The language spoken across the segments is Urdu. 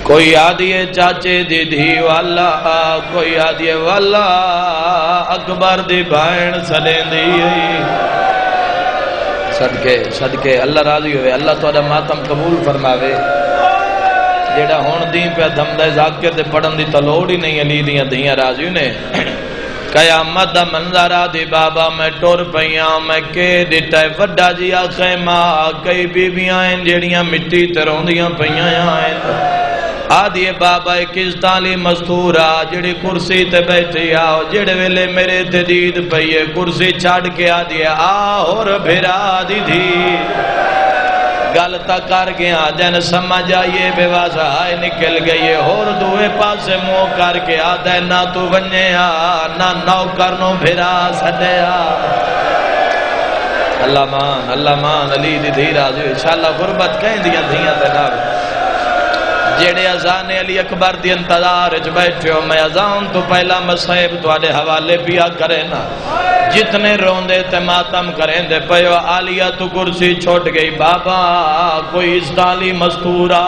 کوئی آدھیے چاچے دی دھی والا، کوئی آدھیے والا اکبر دی بھائن سلیں دی۔ صدقے اللہ راضی ہوئے، اللہ تہاڈا ماتم قبول فرماوے۔ جیڑا ہون دین پہ دھمدہ ذاکر دے پڑھن دی تلوڑ ہی نہیں، علی دیاں دھیاں راضی نے۔ قیامت دا منظرہ دی بابا میں ٹور پیاں، میں کہ ڈٹا وڈا جیا خیمہ، کئی بیبیاں ہیں جیڑیاں مٹی تے روندیاں پیاں ہیں۔ آدھیے بابا کس تالی مستورہ جڑی کرسی تے بیٹھی آؤ، جڑے ویلے میرے تے دید پئیے کرسی چھاڑ کے آدھیے آہور بھیرا دی دھی۔ گلتا کر گیا جن سمجھ آئیے بے واسہ آئے نکل گئیے، اور دوے پاسے منہ کر کے آدھے نہ تو بننے نہ نوکر نو بھیرا سڈیا۔ اللہ مان علی دی دھی راضی انشاءاللہ غربت کہیں دیا دھیاں دے نام جیڑے اذان علی اکبر دی انتظار اچ بیٹھے ہو، میں اذان تو پہلا مصحب تواڈے حوالے پیا کرے نا، جتنے روندے تے ماتم کریں دے پیو عالیہ تو کرسی چھوٹ گئی بابا کوئی اس دالی مستورہ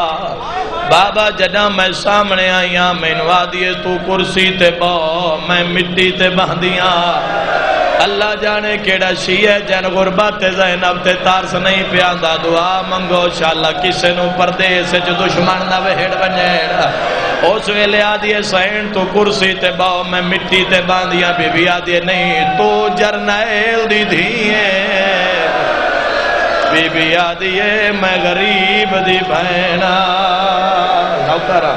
بابا جدہ میں سامنے آئیاں میں انوادیے تو کرسی تے بو میں مٹی تے بہندیاں۔ اللہ جانے کیڑا شیعہ جن غربت زینب تے تارس نہیں پیاندا، دعا منگو شاءاللہ کسے نو پردیس جو دشمن نہ وہڑ بنیڑ۔ اس ویلے آدھیے سین تو کرسی تے باؤ میں مٹی تے باندیاں، بی بی آدھیے نہیں تو جرنیل دی دھیئے، بی بی آدھیے میں غریب دی بہنا۔ نوکرہ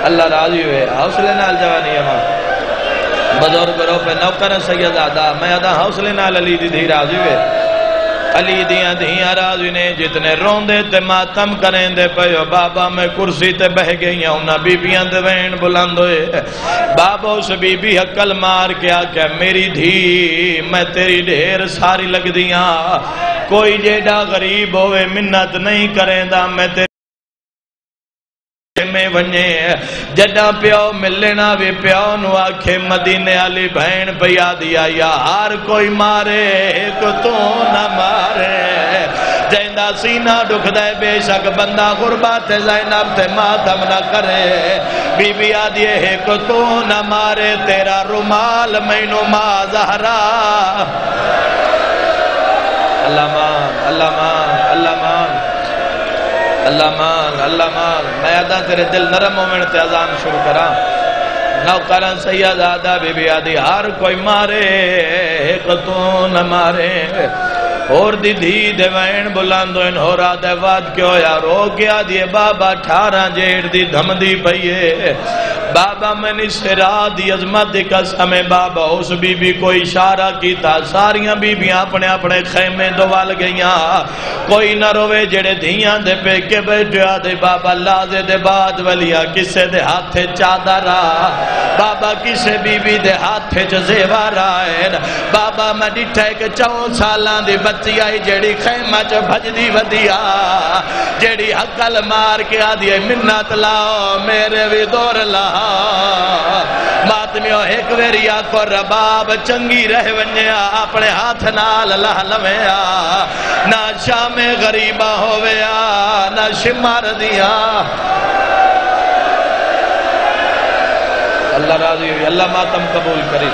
اللہ راضی ہوئے، حوصلے نال جوانی امان بزرگ رو پہ نوکر سید آدھا میں آدھا حوصلے نال علی دی دھی راضی ہوئے۔ علی دیاں دھیاں راضی نے جتنے روندے تے ماتم کریں دے پیو بابا میں کرسی تے بہ گئیاں انہاں بیبیاں دے وین بلند ہوئے۔ بابا اس بی بی حقل مار کے آکے میری دھی میں تیری ڈھیر ساری لگ دیاں، کوئی جیڑا غریب ہوئے منت نہیں کریں دا میں تیری میں ونجے جڈا پیو ملنا بھی پیو نو آکھے مدینے علی بہن پیا دیا یا ہر کوئی مارے ایک تو نہ مارے، جیندہ سینہ ڈکھ دے بے شک بندہ غربات زینب تے ماتم نہ کرے، بی بی آدھیے ایک تو نہ مارے تیرا رومال مینو ما زہرا۔ اللہ مان اللہ مان اللہ مان اللہ مان اللہ مان۔ میں آدھا تیرے دل نرم مومن تے اذان شروع کرا۔ نوکران سید آدھا بی بی آدھی ہر کوئی مارے ایک تو نہ مارے، اور دی دھی دے وین بلاندو ان ہو رہا دے واد کیوں یا رو گیا دیے بابا 18 جیڑ دی دھم دی پئیے۔ بابا میں نے سرا دی عظمت دی قسم بابا اس بی بی کو اشارہ کیتا، ساریاں بی بی اپنے اپنے خیمے دوال گئیاں، کوئی نہ روے جڑے دھیاں دے پہ کے بیٹھے آدھے بابا لازے دے بعد ولیا کسے دے ہاتھے چادرہ، بابا کسے بی بی دے ہاتھے زیورہ ہے۔ بابا میں ڈٹھے کہ 4 سالاں دی بچی آئی جیڑی خیمہ چ بھج دی ودیا، جیڑی حقل مار کے آدھی منت لاؤ میرے بھی دور لاؤ، ماتمیوں ایک ویری آکو رباب چنگی رہ ونیا اپنے ہاتھ نال لہ لویا، نہ شام غریبہ ہویا نہ شمار دیا۔ اللہ راضی ہوئی، اللہ ماتم قبول کری۔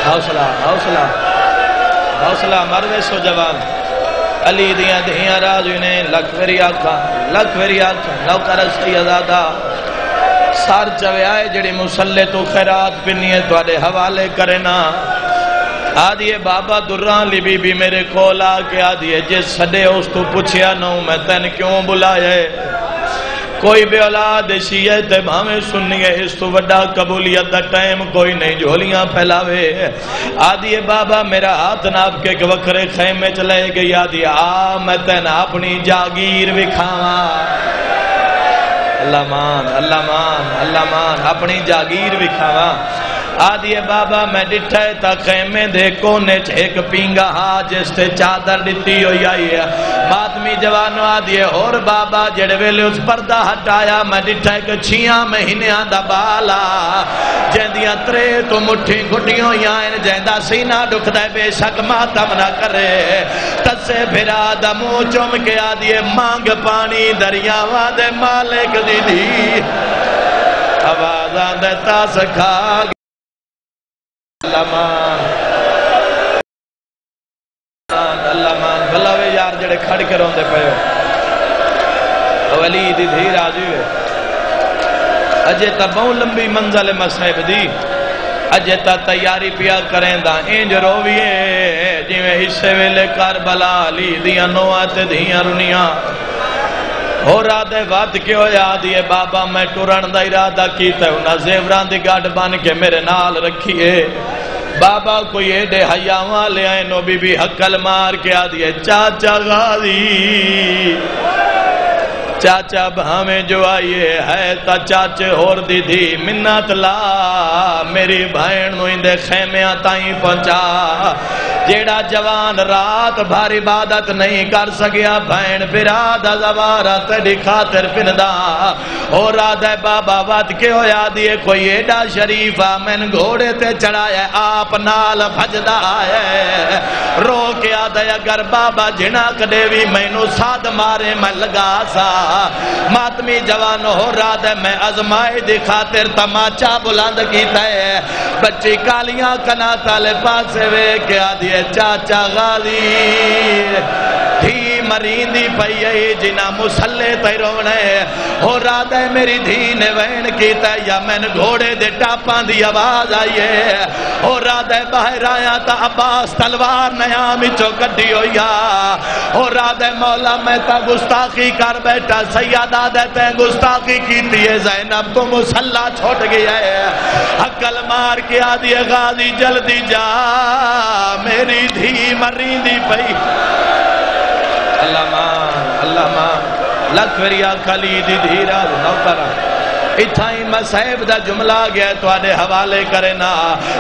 حوصلہ حوصلہ حوصلہ مروے سو جوان علی دیاں دھیاں راضی نے لکھ ویری آکھا نوکر سید آدھا سار چوے آئے جڑی مسلح تو خیرات پنیے تو آدھے حوالے کرنا۔ آدھیے بابا دران لی بی بی میرے کول آکے آدھیے جس سڈے اس تو پوچھیا نو میں تین کیوں بلائے، کوئی بے اولاد شیعہ تے بھامے سنیے اس تو وڈا قبولیت دا ٹائم کوئی نہیں جھولیاں پھیلاوے۔ آدھیے بابا میرا ہاتھ ناپ کے وکھرے خیمے چلے گئی، آدھیے آ میں تین اپنی جاگیر وکھاواں۔ اللہ مان اللہ مان اللہ مان اپنی جاگیر وکھاواں۔ آدھی بابا میں ڈٹھا ہے تا خیمے دے کونے ایک پینگا ہا جس تے چادر ڈٹی ہوئی آئی ہے ماتمی جوانو آدھی اور بابا جڑے ویلے اس پردہ ہٹایا میں ڈٹھا ہے کہ 6 مہینے آدھا بالا جیندیاں ترے تو مٹھی گھٹیوں یائن جیندہ سینہ ڈکھ دے بے شک ماتم نہ کرے تسے پھرا دا منہ چوم کے آدھی مانگ پانی دریاواں دے مالک دی دی آوازاں دے تاس کھا اللہ مان بھلاوے یار جڑے کھڑ کے روندے پئے ہو علی دی دھی راجی ہے اجے تا بہت لمبی منزل مصحب دی اجے تا تیاری پیا کریں دا انج رویے جویں حصے ویلے کربلا علی دیاں نوآں تے دیاں رنیاں ہو رادے وقت کیوں یاد یہ بابا میں ٹرن دا ارادہ کیتا ہے انہاں زیوران دی گاڑ بن کے میرے نال رکھیے بابا کوئی ایڈے حیاواں لے آئے نو بی بی حقل مار کے آدھی ہے چاچا غازی چاچا بھامیں جو آئیے ہے تا چاچے اور دی دھی منت لا میری بھائن نو اندے خیمیاں تائیں پہنچا جیڑا جوان رات بھار عبادت نہیں کر سکیا بھائن برادہ زوارہ تیڑی خاطر پندہ اور آدھے بابا وقت کے ہو یادیے کوئی ایڈا شریفہ میں گھوڑے تے چڑھایا آپ نال بھجدہ آئے رو کے آدھے اگر بابا جناک دیوی میں نو ساد مارے میں لگا سا ماتمی جوان ہو رہا ہے میں ازمائی دی خاطر تماچا بلند کیتا ہے بچی کالیاں کنا تالے پاسے وے کیا دیئے چاچا غازی دھی مریندی پئی جنا مسلے تے رونے ہو رہا ہے میری دھی نے وین کیتا ہے یا میں گھوڑے دے ٹاپاں دی آواز آئیے ہو رہا ہے باہر آیا تا عباس تلوار نیامی چوکٹی ہویا ہو رہا ہے مولا میں تا گستاخی کر بیٹھا سیادہ دیتے ہیں گستاخی کیتی ہے زینب تو مسلح چھوٹ گیا ہے حقل مار کے آدھی غازی جلدی جا میری دھی مریندی پئی اللہ مان لکھ وریا خلیدی دھیرا نوکرہ اتھائی مسائب دا جملہ گیا تو آدھے حوالے کرنا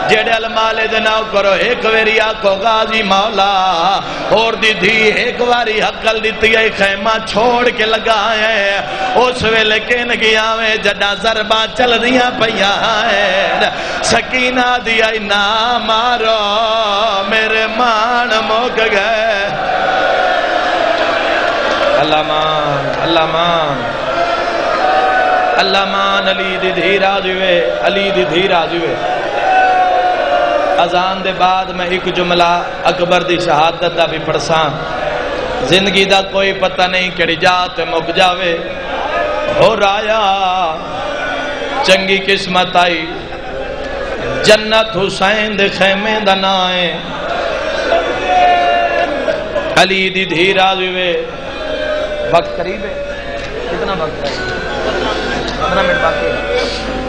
جیڑے المالے دے ناو کرو ایک ویریا کو غازی مولا اور دی دھی ایک واری حقل دیتی ہے خیمہ چھوڑ کے لگائے اس ویلے کین گیا میں جڑا ضربہ چل دیا پیا ہے سکینہ دیا نا مارو میرے مان موک گئے اللہ مان علی دی دھی راجوے علی دی دھی راجوے اذان دے بعد میں ایک جملہ اکبر دی شہادت دا بھی پڑھساں زندگی دا کوئی پتہ نہیں کڑی جات مک جاوے ہو رایا چنگی قسمت آئی جنت حسین دے خیمے دا نائے علی دی دھی راجوے وقت قریب ہے کتنا وقت ہے 15 منٹ باقی ہے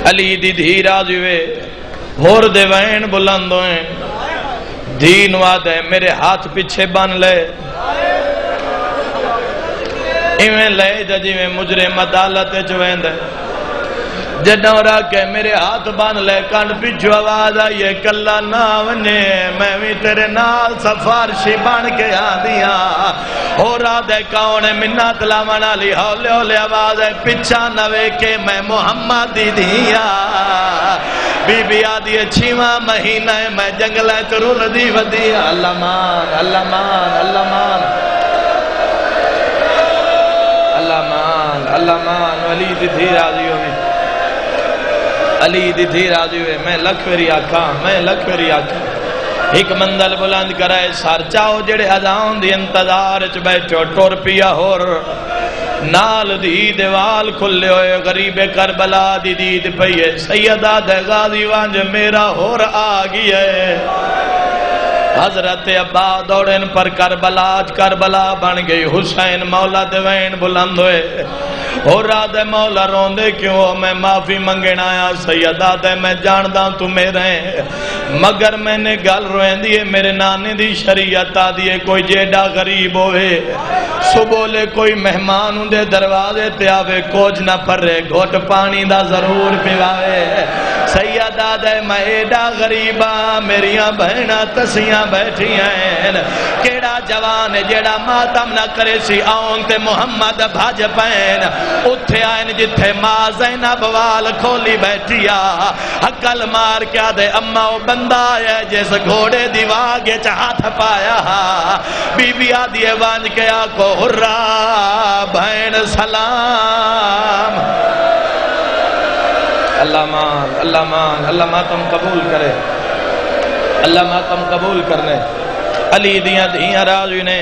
علی دی دھی راجوے ہور دے وین بلند ہوئیں دین وعدہ میرے ہاتھ پیچھے بن لے ایویں لے جی میں مجرم عدالت چویں دے جڈورا کہ میرے ہاتھ بان لے کان پیچھو آواز آئیے کلا نہ ونے میں بھی تیرے نال سفارشی بان کے آدیا ہو رہا دے کون منت لاوانا لی ہولے ہولے آواز ہے پچھا نوے کہ میں محمد دی دیا بی بی آدھی 6واں مہینہ ہے میں جنگلہ ترول دی ودیا اللہ مان اللہ مان اللہ مان اللہ مان اللہ مان علی دی دھی راضی ہوئی علی دی دھی راضی ہوئے میں لکھ ویری آکھاں ایک مندل بلند کرائے سار چاہو جڑے ہزاؤں دی انتظار چ بیٹھو ٹور پیا ہور نال دی دیوال کھلے ہوئے غریب کربلا دی دید پئیے سیدہ دے غازی وانج میرا ہور آگی ہے حضرت ابا دوڑن پر کربلا بن گئی حسین مولا دیوین بلند ہوئے اور رات مولا روندے کیوں میں معافی منگنا آیا سیدہ دے میں جاندہ تو میرے مگر میں نے گل روئیں دیئے میرے نانے دی شریعت آدیئے کوئی جیڑا غریب ہوئے صبح لے کوئی مہمان اندے دروازے تے آوے کوج نہ پرے گھوٹ پانی دا ضرور پیواوے سیدہ دے میں ایڈا غریبہ میریاں بہنہ تسیاں بیٹھی ہیں کیڑا جوان جیڑا ماتم نہ کرے سی آن تے محمد بھاج پین اتھے آئین جتھے ماں زینب وال کھولی بیٹھیا حقل مار کیا دے اممہ و بندہ ہے جیس گھوڑے دیواگے چاہت پایا بی بی آدھیے وانج کے آکو ہرہ بہن سلام اللہ مان اللہ ماتم قبول کرے اللہ ماتم قبول کرنے علی دیاں دیاں راجی نے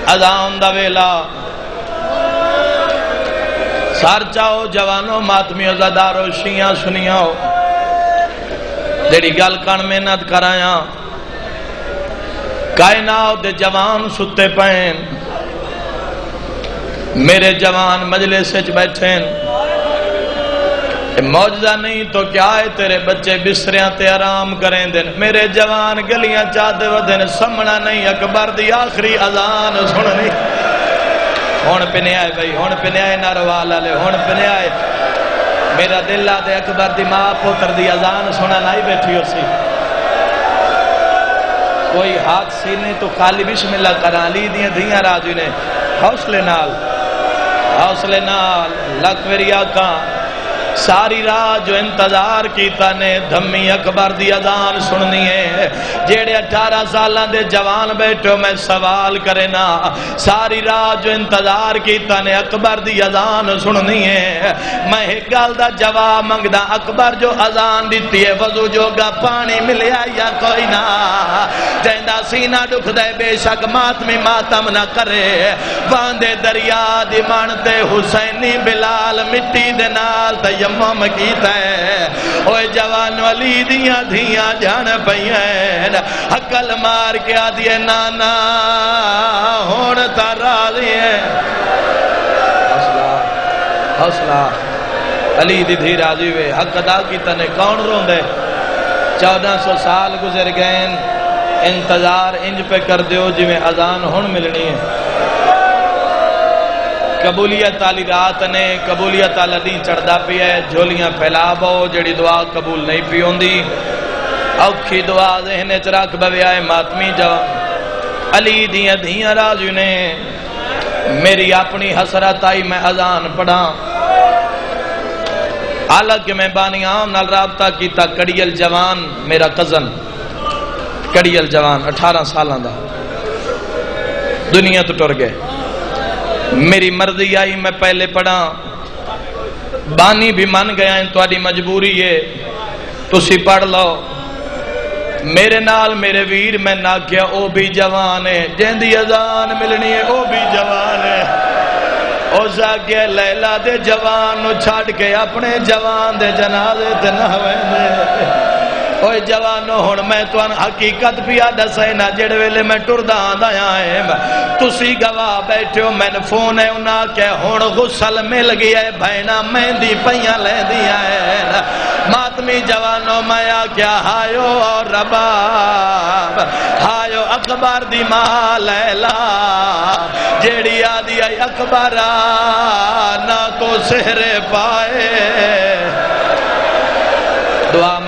اذان دا ویلا سار چاہو جوانو ماتمیو زدارو شیعہ سنیاں جیڑی گل کان محنت کرایاں کائنات دے جوان ستے پین میرے جوان مجلس سچ بیٹھیں موجزہ نہیں تو کیا ہے تیرے بچے بسریاں تے آرام کریں دن میرے جوان گلیاں چاہتے ودن سمنا نہیں اکبر دی آخری اذان سننی ہون پنے آئے بھئی ہون پنے آئے ناروالا لے ہون پنے آئے میرا دل آدھے اکبر دی ماں پوتر دی اذان سنا نہیں بیٹھی ہو سی کوئی ہاتھ سینے تو کالی بسم اللہ کران لی دیاں راجی نے حوصلے نال لکوری آقا ساری راہ جو انتظار کیتا نے دھمی اکبر دی اذان سننی ہے جیڑے 18 سالان دے جوان بیٹھو میں سوال کرے نا ساری راہ جو انتظار کیتا نے اکبر دی اذان سننی ہے میں ایک گل دا جواب منگدا اکبر جو اذان دیتی ہے وضو جوگا پانی ملیا یا کوئی نہ جیندہ سینہ دکھ دے بے شک ماتمی ماتم نہ کرے باندے دریا دی مانتے حسینی بلال مٹی دے نال تیمم کیتا ہے اوہ جوان ولی دیاں دھیاں جان پہین حقل مار کے آدھیے نانا ہون تراضی ہے حوصلہ علی دی دھی راضی ہوئے حق ادا کی تنے کون رون دے 1400 سال گزر گئے انتظار انج پہ کر دیو جی میں اذان ہون ملنی ہے قبولیت آلی رات نے قبولیت آلی دین چڑھدا پی ہے جھولیاں پھیلا بو جڑی دعا قبول نہیں پی ہوندی اوکھی دعا ذہن چراک بوے آئے ماتمی جوان علی دیاں دیاں راجی نے میری اپنی حسرت آئی میں اذان پڑھا حالانکہ میں بانیاں نال رابطہ کیتا کڑیل جوان میرا کزن کڑیل جوان 18 سالان دا دنیا تو ٹر گئے میری مرضی آئی میں پہلے پڑھا بانی بھی من گیا ہیں تو آدھی مجبوری ہے تسی پڑھ لو میرے نال میرے ویر میں نہ کیا او بھی جوان ہے جیندی اذان ملنی ہے او بھی جوان ہے او زاگے لیلہ دے جوان نو چھاڑ کے اپنے جوان دے جنازے تے نہ ویندے اوہ جوانو ہون میں تو ان حقیقت پیا دسائنا جڑ ویلے میں ٹردہ آدھایا ہے تسی گواہ بیٹھے ہو میں نے فون ہے انہاں کہ ہون غسل مل گیا ہے بھائینا مہندی پہیاں لے دیا ہے ماتمی جوانو مایا کیا ہائیو اور رباب ہائیو اکبر دی ماں لیلا جیڑی آدھی آئی اکبرہ نہ تو سہر پائے دعا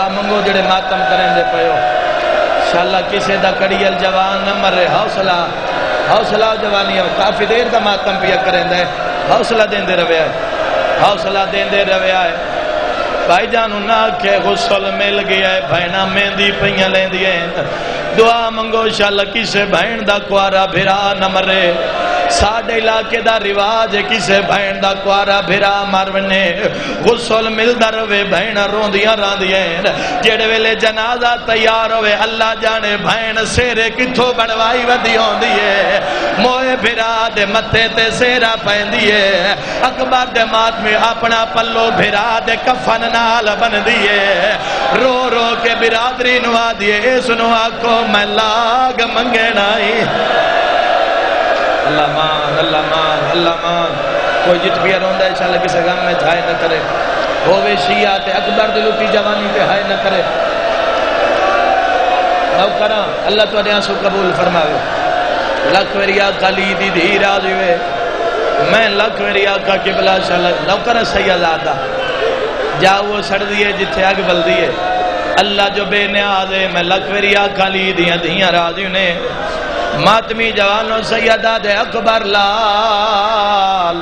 منگو جڑے ماتم کریں دے پہو انشاءاللہ کسے دا کڑیل جوان نہ مرے حوصلہ جوانی ہے کافی دیر دا ماتم پیا کریں دے حوصلہ دین دے روے آئے بھائی جانو نہ کہ غسل مل گیا ہے بھائینا مہندی پہیاں لیں دیئے دعا منگو انشاءاللہ کسے بھائن دا کوارا بھرا نہ مرے ساڑھے علاقے دا رواج کسے بھائن دا کوارا بھرا مرونے غسل مل دروے بھائن روندیاں راندیاں جیڑے ویلے جنازہ تیار ہوئے اللہ جانے بھائن سیرے کتھو بڑوائی ودی ہوں دیئے موئے بھرا دے متے تے سیرہ پہن دیئے اکبر دے مات میں اپنا پلو بھرا دے کفن نال بن دیئے رو رو کے برادری نوا دیئے اس نوا کو میں لاغ منگے نائی اللہ مان کوئی جت بھی روندا ہے انشاءاللہ کسی غم میں ہائے نہ کرے ہووے شیعہ تے اکبر دی لٹی جوانی تے ہائے نہ کرے نوکراں اللہ تواڈے آنسو قبول فرماوے لکھ میری آقا علی دی دھی راضی ہوئے میں لکھ میری آقا قبلہ شاء نوکر سیدادہ جاؤ سڑ دیئے جتھے آگ بل دیئے اللہ جو بے نیاز ہے میں لکھ میری آقا علی دیاں دھیاں راضی انہیں ماتمی جوانوں سیداد اکبر لال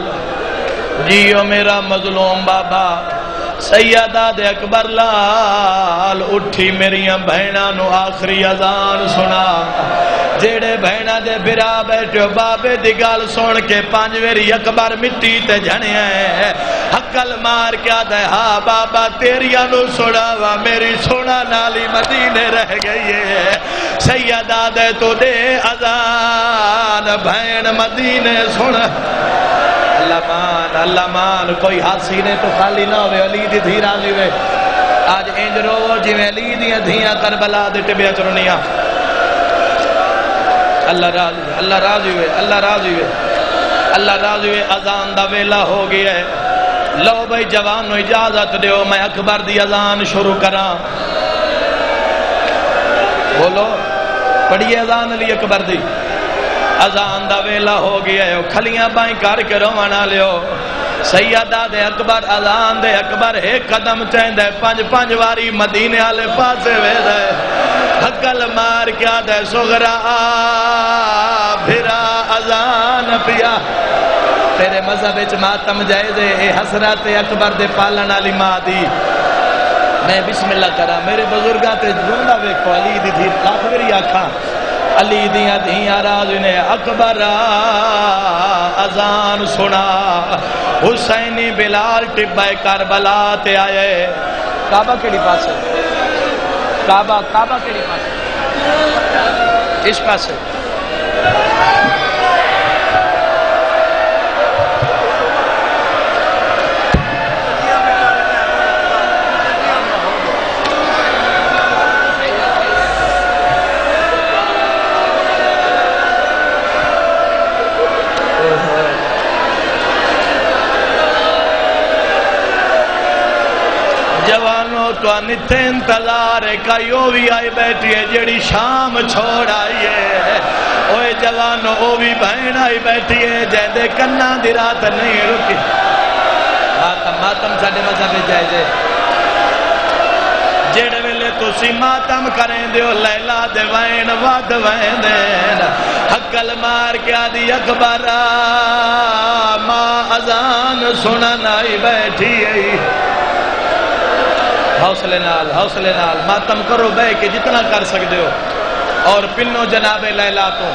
جیو میرا مظلوم بابا سیداد اکبر لال اٹھی میریاں بہناں نو آخری اذان سنا جیڑے بہناں دے برا بیٹھو بابے دی گال سن کے پانچ ویری اکبر مٹی تے جھنے ہیں حقل مار کیا دے ہاں بابا تیریاں نو سڑاوا میری سونا نالی مدینے رہ گئی ہے سیدہ دے تو دے اذان بہن مدینے سنا اللہ مان کوئی ہاتھ سینے تو خالی نہ ہوئے علی دی دھی راضی ہوئے آج انج رو جی میں علی دی دھیاں کربلا دے ٹبیا چرنیاں اللہ راضی ہوئے اللہ راضی ہوئے اللہ راضی ہوئے اذان دا ویلا ہو گیا ہے لو بھائی جوانو اجازت دیو میں اکبر دی اذان شروع کراں بولو پڑھیے اذان علی اکبر دی اذان دا ویلا ہو گیا ہے کھلیاں بائیں کر کے روانا لیو سیدہ دے اکبر اذان دے اکبر ایک قدم چاہیں دے پانچ واری مدینے آلے پاسے وے دے حقل مار کیا دے سغرا بھرا اذان پیا تیرے مذہب اچ ماتم جائے دے اے حسرات اکبر دے پالن علی ماں دی میں بسم اللہ کرا میرے بزرگاں تے روندہ ویکھو علی دی دھی لاکھ میری آکھاں علی دیاں دھیاں راضی نے اکبر اذان سنا حسینی بلال ٹبہ کربلا تے آئے کعبہ کیڑی پاس ہے کعبہ کیڑی پاس ہے اس پاس ہے جوانوں تو انتے انتظار کئیو بھی آئی بیٹھی ہے جیڑی شام چھوڑ آئی ہے اوے جوانوں او بھی بہن آئی بیٹھی ہے جیدے کنہ دی رات نہیں رکی ماتم ساڑے مذہب جائے دے جیڑے ویلے تو سی ماتم کریں دیو لیلہ دے وین واد وین دین حقل مار کیا دی اکبر ماں اذان سنن آئی بیٹھی ہے حوصلے نال ماتم کرو بے کہ جتنا کر سکتے ہو اور پنو جناب لیلا تو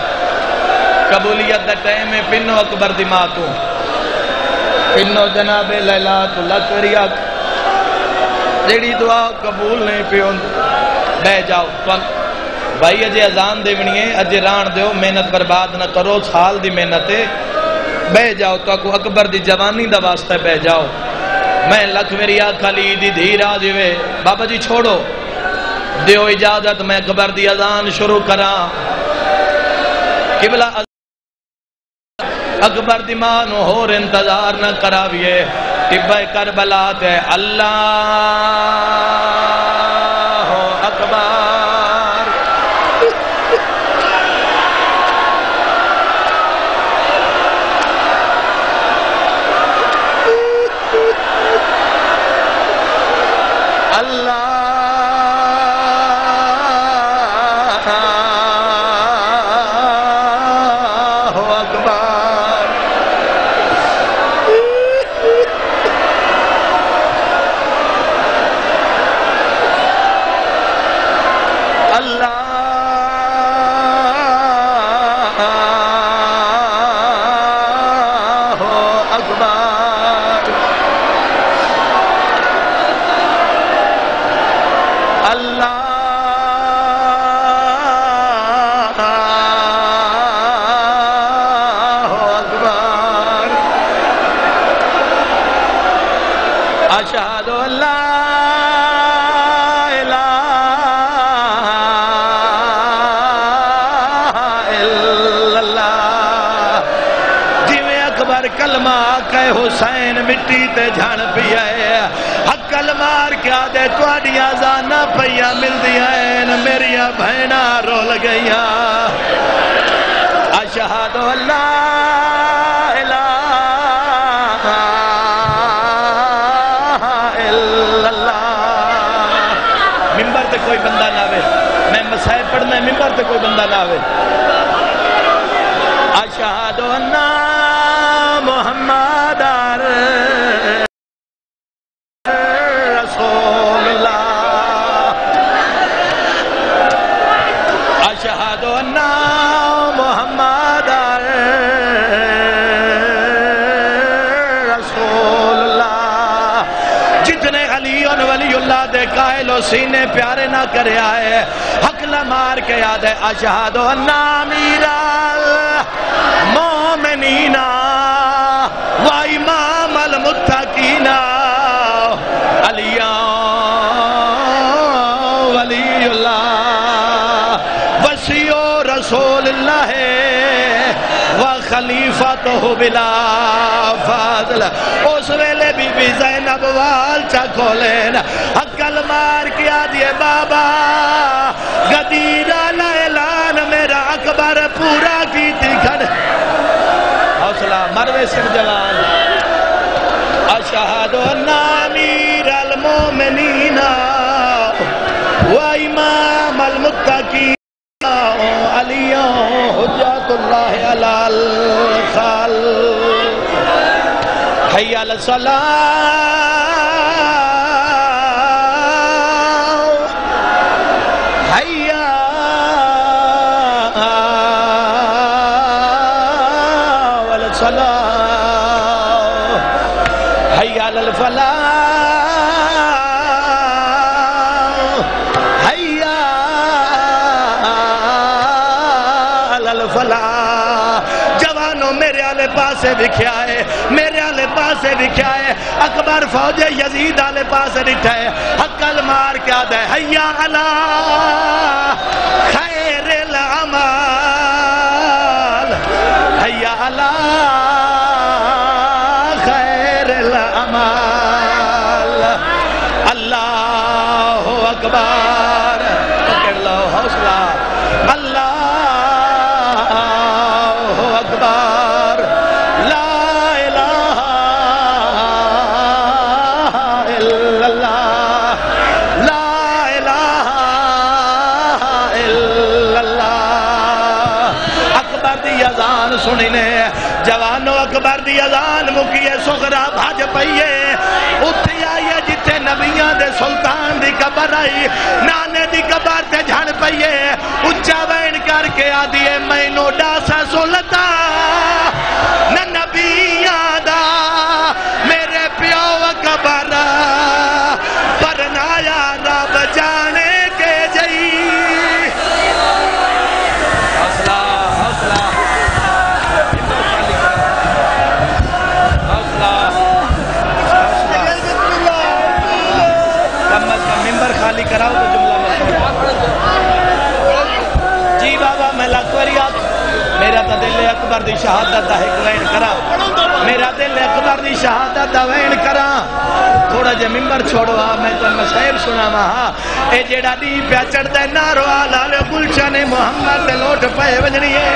قبولیت دا ٹائم ہے پنو اکبر دی ماں تو پنو جناب لیلا تو لکریات جیڑی دعا قبول نہیں پیون بے جاؤ بھائی اجے اذان دے بنیے اجے ران دیو محنت برباد نہ کرو سال دی محنت بے جاؤ تو اکو اکبر دی جوانی دا واسطہ بے جاؤ میں لکھ میری آقا علی دی دھی راضی ہوئے بابا جی چھوڑو دیو اجازت میں اکبر دی اذان شروع کراں قبلہ اکبر دی مانو ہور انتظار نہ کراویے ٹبہ کربلا تے اللہ اکبر اشہد اللہ الہ الا اللہ جی میں اکبر ممبر کلمہ کہ حسین مٹی تے جھن پیا ہے حق کلمار کیا دے تواڈیاں زانا پیا مل دیا ہے میریاں بہنا رول گئیاں اشہد اللہ الہ الا اللہ ممبر تے کوئی بندہ نہ آوے میں مسائب پڑھنا ہے ممبر تے کوئی بندہ نہ آوے اشہد ان محمد رسول اللہ اشہد ان محمد رسول اللہ جتنے علی ولی اللہ دے قائل و سینے پیارے نہ کرے آئے حق لمار کے یاد ہے اشہد ان امیر المومنین و امام المتقین علی ولی اللہ وسیع رسول اللہ و خلیفۃہ بلا فاضل اس ویلے بی بی زینب وال چا کھولین حقل مار کیا دیے بابا غدیرہ اعلان میرا اکبر پورا کی تھی کھڑ حوصلہ مروے سر جوان اشہد ان امیر المومنین و امام المتقین علی حجت اللہ علی الخلق حی علی الصلاة حی علی الصلاة حی علی الفلاح جوانوں میرے آلے پاسے بکھیا ہے میرے آلے پاسے بکھیا ہے اکبر فوج یزید آلے پاسے بکھیا ہے حقل مار کیا دے حیاء علی خیر العمال حیاء علی خیر العمال اللہ اکبر پکڑ لو حوصلہ اللہ اکبر لا الہ الا اللہ لا الہ الا اللہ اکبر دی اذان سنینے جوانو اکبر دی اذان مکیے سغرا بھاج پئیے اتھی آئیے جتے نبیاں دے سلطان دی قبر آئی نانے دی قبر تے جھن پئیے اچھا وین کر کے آدھیے مینو ڈاسا سلطان نہ نبیاں دا میرے پیو قبر پر نایا رب جانے کے جئی حوصلہ حوصلہ ممبر خالی کراؤ تو جملہ جی بابا میں لکوریات میرا تا دل اکبر دی شہادت دا ایک وین کرا میرا دل اکبر دی شہادت دا وین کرا تھوڑا جے ممبر چھوڑوا میں تو مسائب سنا مہا اے جیڑا دی پیا چڑھ دے نارو آلال گلشن محمد دے لوٹ پہ وجنی ہے